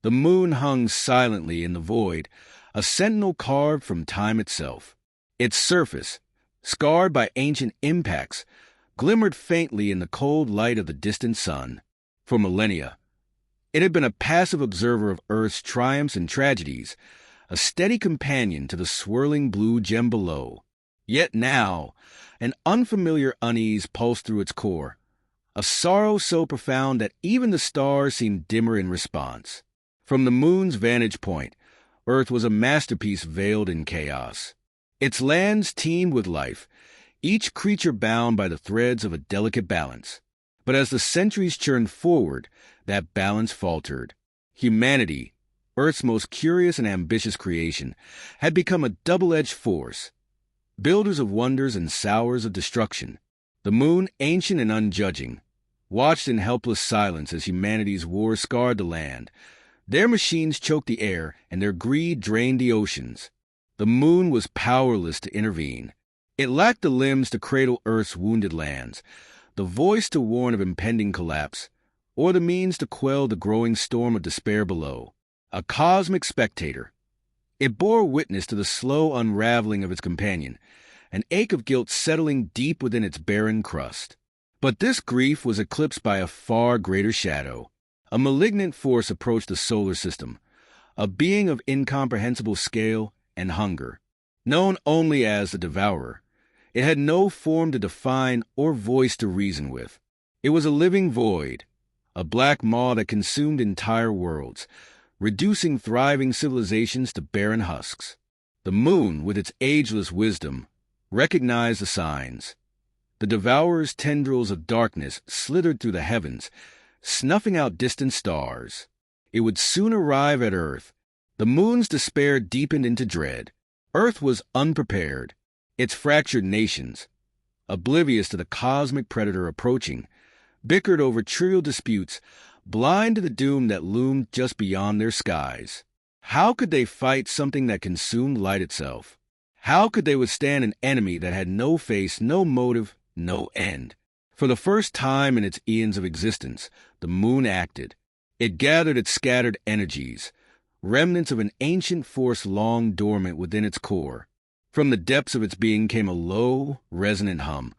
The moon hung silently in the void, a sentinel carved from time itself. Its surface, scarred by ancient impacts, glimmered faintly in the cold light of the distant sun. For millennia, it had been a passive observer of Earth's triumphs and tragedies, a steady companion to the swirling blue gem below. Yet now, an unfamiliar unease pulsed through its core, a sorrow so profound that even the stars seemed dimmer in response. From the moon's vantage point, Earth was a masterpiece veiled in chaos. Its lands teemed with life, each creature bound by the threads of a delicate balance. But as the centuries churned forward, that balance faltered. Humanity, Earth's most curious and ambitious creation, had become a double-edged force, builders of wonders and sowers of destruction. The moon, ancient and unjudging, watched in helpless silence as humanity's war scarred the land. Their machines choked the air, and their greed drained the oceans. The moon was powerless to intervene. It lacked the limbs to cradle Earth's wounded lands, the voice to warn of impending collapse, or the means to quell the growing storm of despair below. A cosmic spectator, it bore witness to the slow unraveling of its companion, an ache of guilt settling deep within its barren crust. But this grief was eclipsed by a far greater shadow. A malignant force approached the solar system, a being of incomprehensible scale and hunger. Known only as the Devourer, it had no form to define or voice to reason with. It was a living void, a black maw that consumed entire worlds, reducing thriving civilizations to barren husks. The moon, with its ageless wisdom, recognized the signs. The Devourer's tendrils of darkness slithered through the heavens, snuffing out distant stars. It would soon arrive at Earth. The moon's despair deepened into dread. Earth was unprepared. Its fractured nations, oblivious to the cosmic predator approaching, bickered over trivial disputes, blind to the doom that loomed just beyond their skies. How could they fight something that consumed light itself? How could they withstand an enemy that had no face, no motive, no end? For the first time in its eons of existence, the moon acted. It gathered its scattered energies, remnants of an ancient force long dormant within its core. From the depths of its being came a low, resonant hum,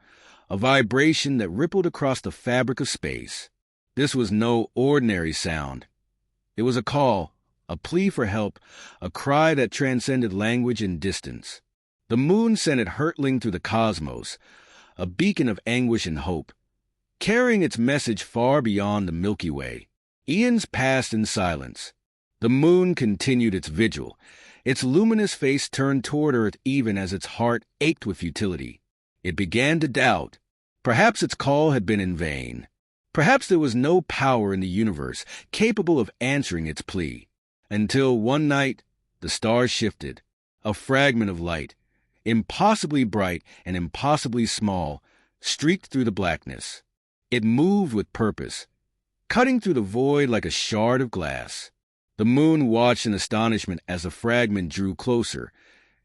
a vibration that rippled across the fabric of space. This was no ordinary sound. It was a call, a plea for help, a cry that transcended language and distance. The moon sent it hurtling through the cosmos, a beacon of anguish and hope, carrying its message far beyond the Milky Way. Eons passed in silence. The moon continued its vigil, its luminous face turned toward Earth even as its heart ached with futility. It began to doubt. Perhaps its call had been in vain. Perhaps there was no power in the universe capable of answering its plea. Until one night, the stars shifted. A fragment of light, impossibly bright and impossibly small, streaked through the blackness. It moved with purpose, cutting through the void like a shard of glass. The moon watched in astonishment as the fragment drew closer,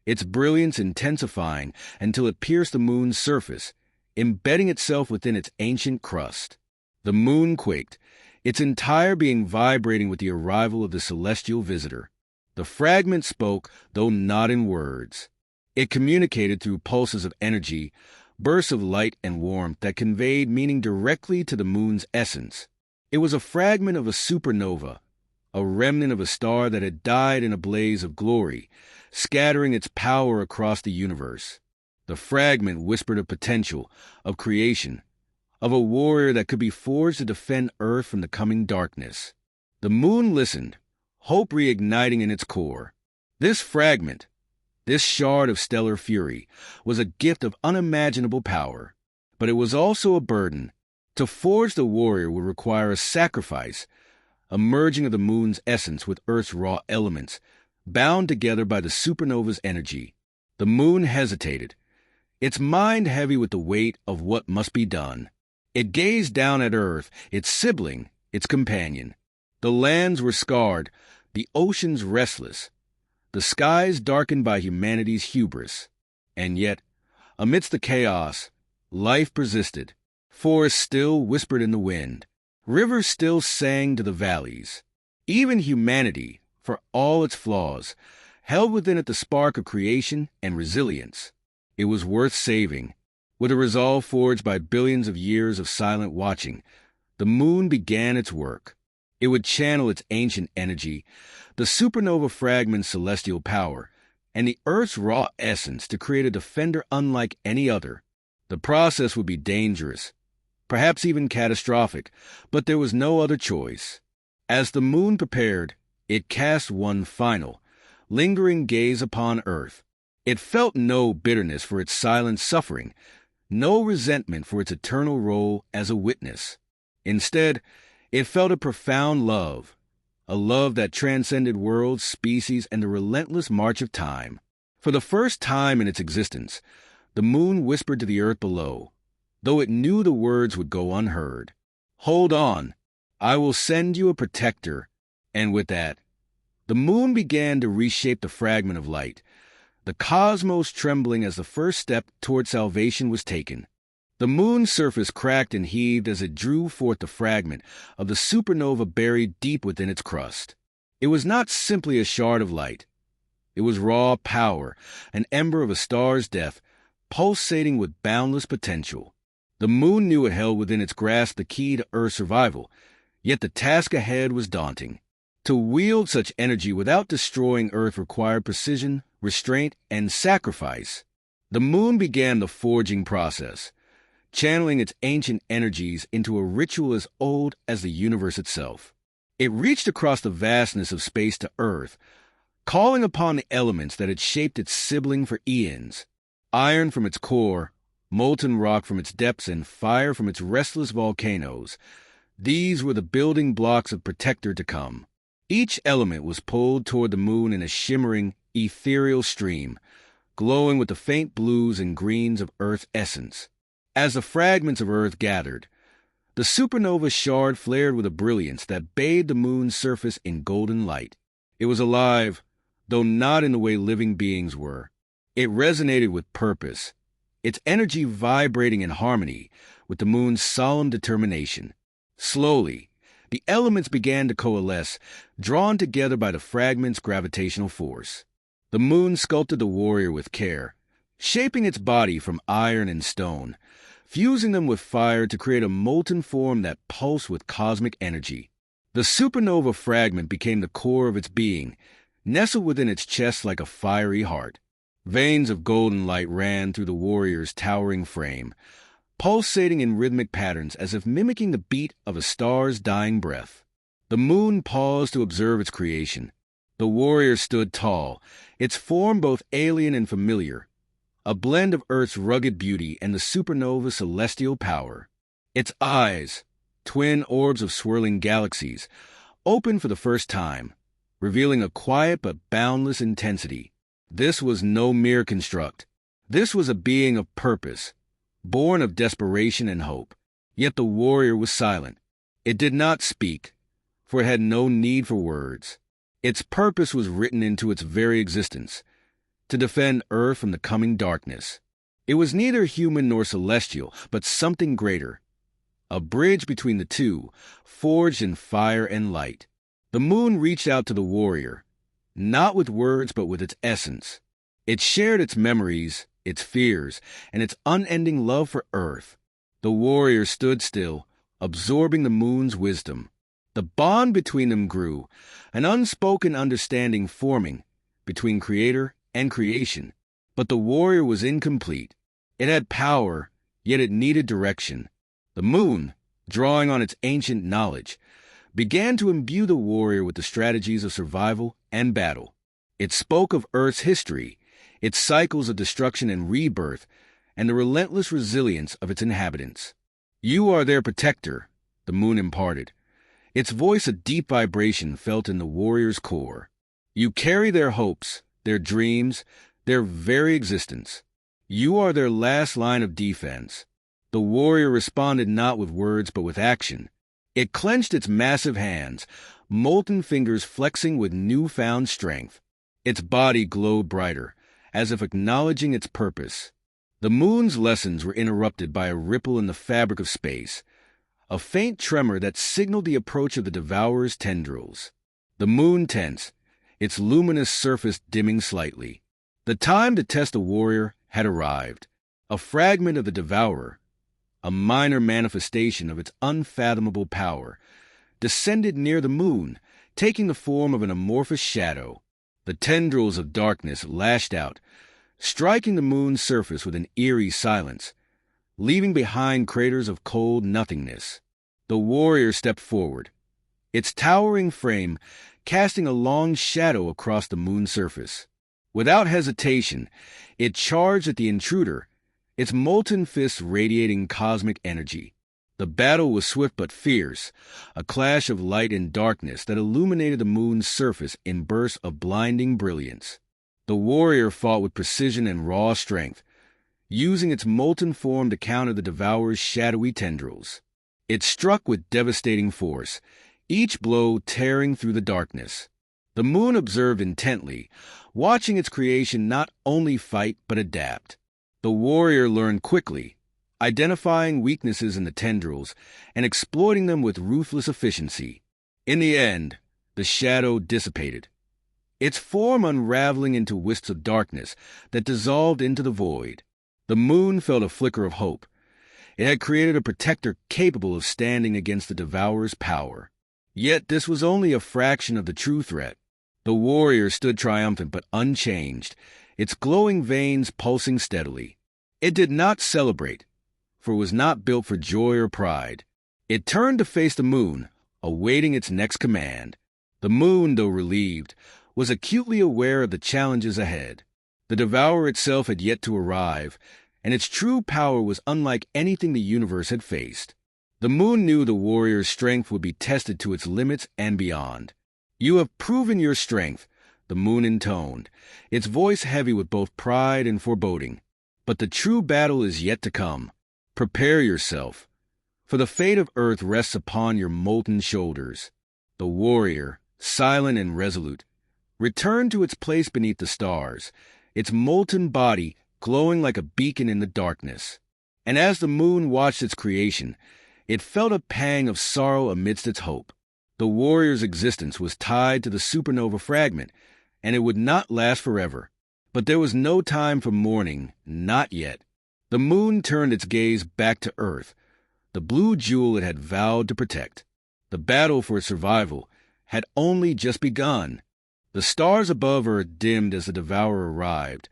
its brilliance intensifying until it pierced the moon's surface, embedding itself within its ancient crust. The moon quaked, its entire being vibrating with the arrival of the celestial visitor. The fragment spoke, though not in words. It communicated through pulses of energy, bursts of light and warmth that conveyed meaning directly to the moon's essence. It was a fragment of a supernova, a remnant of a star that had died in a blaze of glory, scattering its power across the universe. The fragment whispered of potential, of creation, of a warrior that could be forged to defend Earth from the coming darkness. The moon listened, hope reigniting in its core. This fragment, this shard of stellar fury, was a gift of unimaginable power. But it was also a burden. To forge the warrior would require a sacrifice, a merging of the moon's essence with Earth's raw elements, bound together by the supernova's energy. The moon hesitated, its mind heavy with the weight of what must be done. It gazed down at Earth, its sibling, its companion. The lands were scarred, the oceans restless, the skies darkened by humanity's hubris. And yet, amidst the chaos, life persisted. Forests still whispered in the wind. Rivers still sang to the valleys. Even humanity, for all its flaws, held within it the spark of creation and resilience. It was worth saving. With a resolve forged by billions of years of silent watching, the moon began its work. It would channel its ancient energy, the supernova fragment's celestial power, and the Earth's raw essence to create a defender unlike any other. The process would be dangerous, perhaps even catastrophic, but there was no other choice. As the moon prepared, it cast one final, lingering gaze upon Earth. It felt no bitterness for its silent suffering, no resentment for its eternal role as a witness. Instead, it felt a profound love, a love that transcended worlds, species, and the relentless march of time. For the first time in its existence, the moon whispered to the Earth below, though it knew the words would go unheard. "Hold on, I will send you a protector." And with that, the moon began to reshape the fragment of light, the cosmos trembling as the first step toward salvation was taken. The moon's surface cracked and heaved as it drew forth the fragment of the supernova buried deep within its crust. It was not simply a shard of light. It was raw power, an ember of a star's death, pulsating with boundless potential. The moon knew it held within its grasp the key to Earth's survival, yet the task ahead was daunting. To wield such energy without destroying Earth required precision, restraint, and sacrifice. The moon began the forging process, channeling its ancient energies into a ritual as old as the universe itself. It reached across the vastness of space to Earth, calling upon the elements that had shaped its sibling for eons. Iron from its core, molten rock from its depths, and fire from its restless volcanoes. These were the building blocks of Protector to come. Each element was pulled toward the moon in a shimmering, ethereal stream, glowing with the faint blues and greens of Earth's essence. As the fragments of Earth gathered, the supernova shard flared with a brilliance that bathed the moon's surface in golden light. It was alive, though not in the way living beings were. It resonated with purpose, its energy vibrating in harmony with the moon's solemn determination. Slowly, the elements began to coalesce, drawn together by the fragment's gravitational force. The moon sculpted the warrior with care, shaping its body from iron and stone, fusing them with fire to create a molten form that pulsed with cosmic energy. The supernova fragment became the core of its being, nestled within its chest like a fiery heart. Veins of golden light ran through the warrior's towering frame, pulsating in rhythmic patterns as if mimicking the beat of a star's dying breath. The moon paused to observe its creation. The warrior stood tall, its form both alien and familiar, a blend of Earth's rugged beauty and the supernova's celestial power. Its eyes, twin orbs of swirling galaxies, opened for the first time, revealing a quiet but boundless intensity. This was no mere construct. This was a being of purpose, born of desperation and hope. Yet the warrior was silent. It did not speak, for it had no need for words. Its purpose was written into its very existence, to defend Earth from the coming darkness. It was neither human nor celestial, but something greater, a bridge between the two, forged in fire and light. The moon reached out to the warrior, not with words but with its essence. It shared its memories, its fears, and its unending love for Earth. The warrior stood still, absorbing the moon's wisdom. The bond between them grew, an unspoken understanding forming between creator and creation. But the warrior was incomplete. It had power, yet it needed direction. The moon, drawing on its ancient knowledge, began to imbue the warrior with the strategies of survival and battle. It spoke of Earth's history, its cycles of destruction and rebirth, and the relentless resilience of its inhabitants. "You are their protector," the moon imparted, its voice a deep vibration felt in the warrior's core. "You carry their hopes, their dreams, their very existence. You are their last line of defense." The warrior responded not with words but with action. It clenched its massive hands, molten fingers flexing with newfound strength. Its body glowed brighter, as if acknowledging its purpose. The moon's lessons were interrupted by a ripple in the fabric of space, a faint tremor that signaled the approach of the devourer's tendrils. The moon tense, its luminous surface dimming slightly. The time to test the warrior had arrived. A fragment of the devourer, a minor manifestation of its unfathomable power, descended near the moon, taking the form of an amorphous shadow. The tendrils of darkness lashed out, striking the moon's surface with an eerie silence, leaving behind craters of cold nothingness. The warrior stepped forward, its towering frame casting a long shadow across the moon's surface. Without hesitation, it charged at the intruder, its molten fists radiating cosmic energy. The battle was swift but fierce, a clash of light and darkness that illuminated the moon's surface in bursts of blinding brilliance. The warrior fought with precision and raw strength, using its molten form to counter the devourer's shadowy tendrils. It struck with devastating force, each blow tearing through the darkness. The moon observed intently, watching its creation not only fight but adapt. The warrior learned quickly, identifying weaknesses in the tendrils and exploiting them with ruthless efficiency. In the end, the shadow dissipated, its form unraveling into wisps of darkness that dissolved into the void. The moon felt a flicker of hope. It had created a protector capable of standing against the devourer's power. Yet this was only a fraction of the true threat. The warrior stood triumphant but unchanged, its glowing veins pulsing steadily. It did not celebrate, for it was not built for joy or pride. It turned to face the moon, awaiting its next command. The moon, though relieved, was acutely aware of the challenges ahead. The devourer itself had yet to arrive, and its true power was unlike anything the universe had faced. The moon knew the warrior's strength would be tested to its limits and beyond. "You have proven your strength," the moon intoned, its voice heavy with both pride and foreboding. "But the true battle is yet to come. Prepare yourself, for the fate of Earth rests upon your molten shoulders." The warrior, silent and resolute, returned to its place beneath the stars, its molten body glowing like a beacon in the darkness. And as the moon watched its creation, it felt a pang of sorrow amidst its hope. The warrior's existence was tied to the supernova fragment, and it would not last forever. But there was no time for mourning, not yet. The moon turned its gaze back to Earth, the blue jewel it had vowed to protect. The battle for its survival had only just begun. The stars above Earth dimmed as the devourer arrived,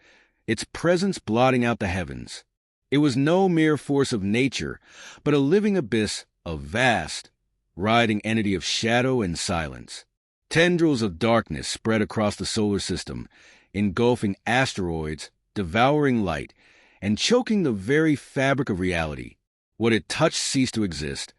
its presence blotting out the heavens. It was no mere force of nature, but a living abyss, a vast, writhing entity of shadow and silence. Tendrils of darkness spread across the solar system, engulfing asteroids, devouring light, and choking the very fabric of reality. What it touched ceased to exist,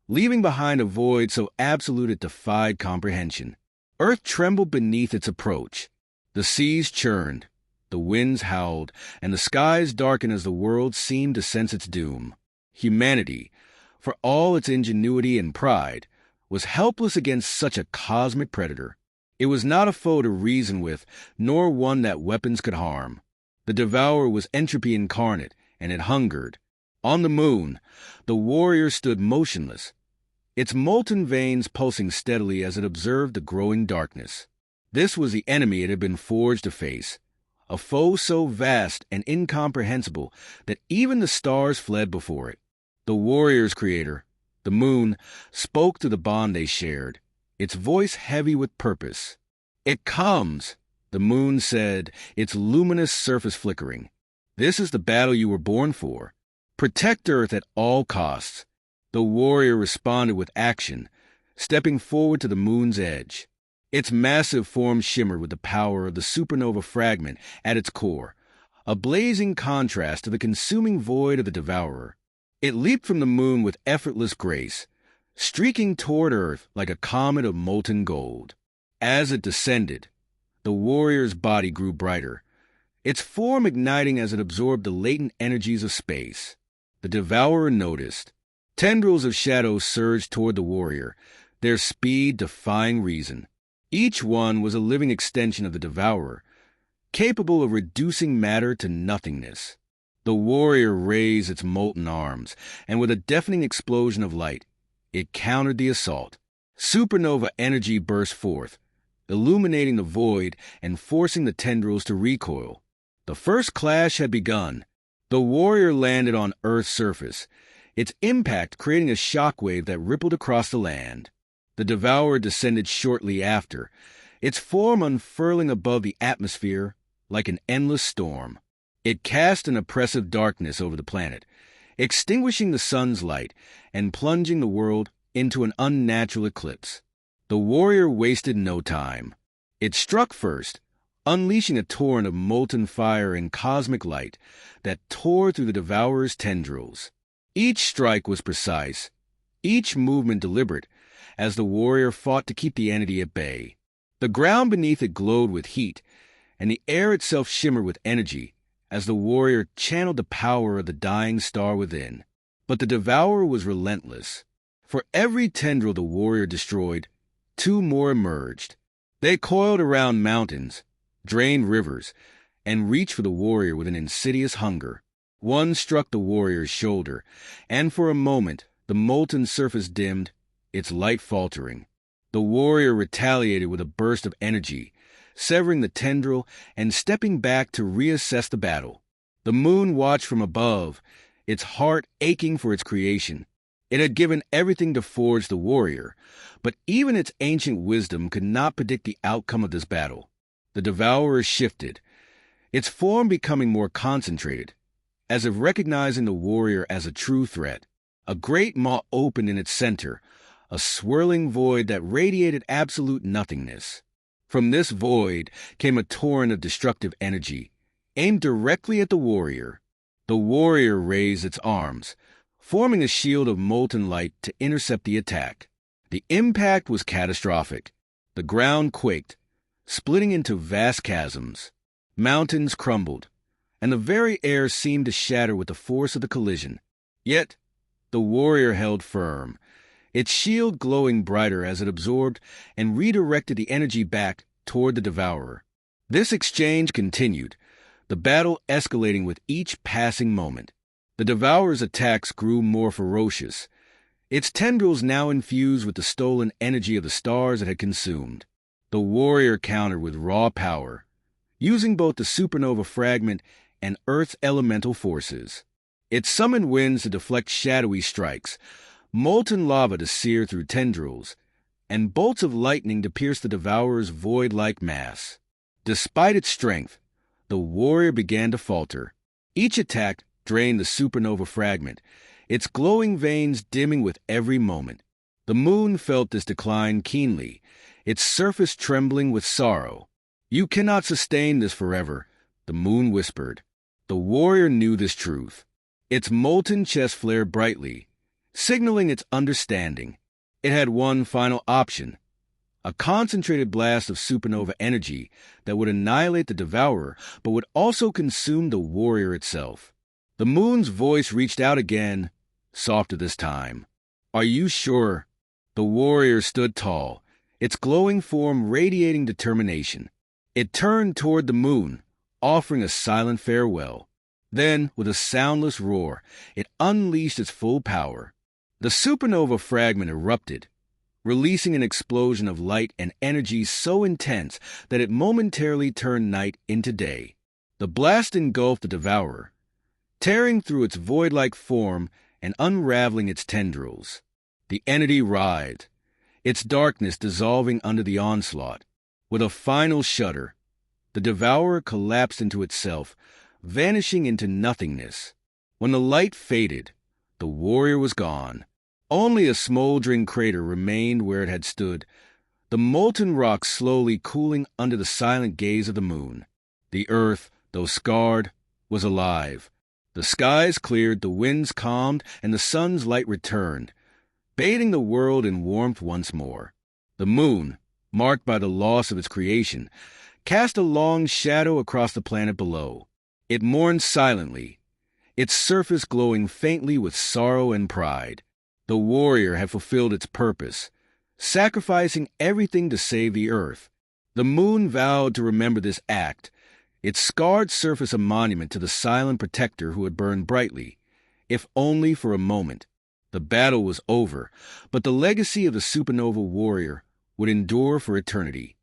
leaving behind a void so absolute it defied comprehension. Earth trembled beneath its approach. The seas churned, the winds howled, and the skies darkened as the world seemed to sense its doom. Humanity, for all its ingenuity and pride, was helpless against such a cosmic predator. It was not a foe to reason with, nor one that weapons could harm. The devourer was entropy incarnate, and it hungered. On the moon, the warrior stood motionless, its molten veins pulsing steadily as it observed the growing darkness. This was the enemy it had been forged to face, a foe so vast and incomprehensible that even the stars fled before it. The warrior's creator, the moon, spoke to the bond they shared, its voice heavy with purpose. "It comes," the moon said, its luminous surface flickering. "This is the battle you were born for. Protect Earth at all costs." The warrior responded with action, stepping forward to the moon's edge. Its massive form shimmered with the power of the supernova fragment at its core, a blazing contrast to the consuming void of the devourer. It leaped from the moon with effortless grace, streaking toward Earth like a comet of molten gold. As it descended, the warrior's body grew brighter, its form igniting as it absorbed the latent energies of space. The devourer noticed. Tendrils of shadow surged toward the warrior, their speed defying reason. Each one was a living extension of the devourer, capable of reducing matter to nothingness. The warrior raised its molten arms, and with a deafening explosion of light, it countered the assault. Supernova energy burst forth, illuminating the void and forcing the tendrils to recoil. The first clash had begun. The warrior landed on Earth's surface, its impact creating a shockwave that rippled across the land. The devourer descended shortly after, its form unfurling above the atmosphere like an endless storm. It cast an oppressive darkness over the planet, extinguishing the sun's light and plunging the world into an unnatural eclipse. The warrior wasted no time. It struck first, unleashing a torrent of molten fire and cosmic light that tore through the devourer's tendrils. Each strike was precise, each movement deliberate, as the warrior fought to keep the entity at bay. The ground beneath it glowed with heat, and the air itself shimmered with energy as the warrior channeled the power of the dying star within. But the devourer was relentless. For every tendril the warrior destroyed, two more emerged. They coiled around mountains, drained rivers, and reached for the warrior with an insidious hunger. One struck the warrior's shoulder, and for a moment the molten surface dimmed, its light faltering. The warrior retaliated with a burst of energy, severing the tendril and stepping back to reassess the battle. The moon watched from above, its heart aching for its creation. It had given everything to forge the warrior, but even its ancient wisdom could not predict the outcome of this battle. The devourer shifted, its form becoming more concentrated, as if recognizing the warrior as a true threat. A great maw opened in its center, a swirling void that radiated absolute nothingness. From this void came a torrent of destructive energy, aimed directly at the warrior. The warrior raised its arms, forming a shield of molten light to intercept the attack. The impact was catastrophic. The ground quaked, splitting into vast chasms. Mountains crumbled, and the very air seemed to shatter with the force of the collision. Yet, the warrior held firm, its shield glowing brighter as it absorbed and redirected the energy back toward the devourer. This exchange continued, the battle escalating with each passing moment. The devourer's attacks grew more ferocious, its tendrils now infused with the stolen energy of the stars it had consumed. The warrior countered with raw power, using both the supernova fragment and Earth's elemental forces. It summoned winds to deflect shadowy strikes, molten lava to sear through tendrils, and bolts of lightning to pierce the devourer's void-like mass. Despite its strength, the warrior began to falter. Each attack drained the supernova fragment, its glowing veins dimming with every moment. The moon felt this decline keenly, its surface trembling with sorrow. "You cannot sustain this forever," the moon whispered. The warrior knew this truth. Its molten chest flared brightly, signaling its understanding. It had one final option, a concentrated blast of supernova energy that would annihilate the devourer but would also consume the warrior itself. The moon's voice reached out again, softer this time. "Are you sure?" The warrior stood tall, its glowing form radiating determination. It turned toward the moon, offering a silent farewell. Then, with a soundless roar, it unleashed its full power. The supernova fragment erupted, releasing an explosion of light and energy so intense that it momentarily turned night into day. The blast engulfed the devourer, tearing through its void-like form and unraveling its tendrils. The entity writhed, its darkness dissolving under the onslaught. With a final shudder, the devourer collapsed into itself, vanishing into nothingness. When the light faded, the warrior was gone. Only a smoldering crater remained where it had stood, the molten rock slowly cooling under the silent gaze of the moon. The earth, though scarred, was alive. The skies cleared, the winds calmed, and the sun's light returned, bathing the world in warmth once more. The moon, marked by the loss of its creation, cast a long shadow across the planet below. It mourned silently, its surface glowing faintly with sorrow and pride. The warrior had fulfilled its purpose, sacrificing everything to save the earth. The moon vowed to remember this act, its scarred surface a monument to the silent protector who had burned brightly, if only for a moment. The battle was over, but the legacy of the supernova warrior would endure for eternity.